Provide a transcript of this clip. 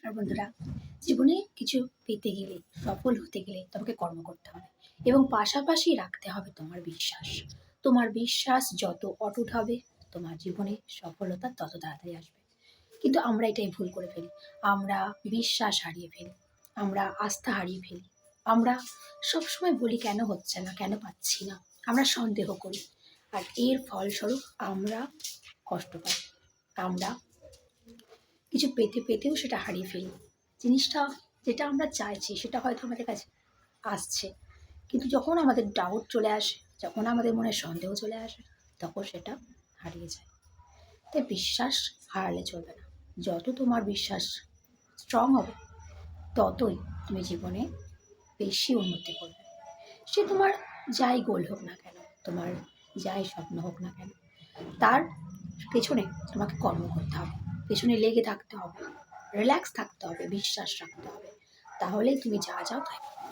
আর বন্ধুরা, জীবনে কিছু পেতে গেলে, সফল হতে গেলে তোমাকে কর্ম করতে হবে এবং পাশাপাশি রাখতে হবে তোমার বিশ্বাস। তোমার বিশ্বাস যত অটুট হবে, তোমার জীবনে সফলতা তত তাড়াতাড়ি আসবে। কিন্তু আমরা এটাই ভুল করে ফেলি। আমরা বিশ্বাস হারিয়ে ফেলি, আমরা আস্থা হারিয়ে ফেলি। আমরা সবসময় বলি কেন হচ্ছে না, কেন পাচ্ছি না। আমরা সন্দেহ করি, আর এর ফলস্বরূপ আমরা কষ্ট পাই। আমরা কিছু পেতে পেতেও সেটা হারিয়ে ফেলি। জিনিসটা যেটা আমরা চাইছি সেটা হয়তো আমাদের কাছে আসছে, কিন্তু যখন আমাদের ডাউট চলে আসে, যখন আমাদের মনে সন্দেহ চলে আসে, তখন সেটা হারিয়ে যায়। তাই বিশ্বাস হারালে চলবে না। যত তোমার বিশ্বাস স্ট্রং হবে, ততই তুমি জীবনে বেশি উন্নতি করবে। সে তোমার যাই গোল হোক না কেন, তোমার যাই স্বপ্ন হোক না কেন, তার পেছনে তোমাকে কর্ম করতে হবে, পেছনে লেগে থাকতে হবে, রিল্যাক্স থাকতে হবে, বিশ্বাস রাখতে হবে। তাহলেই তুমি যা চাও তাই পাবে।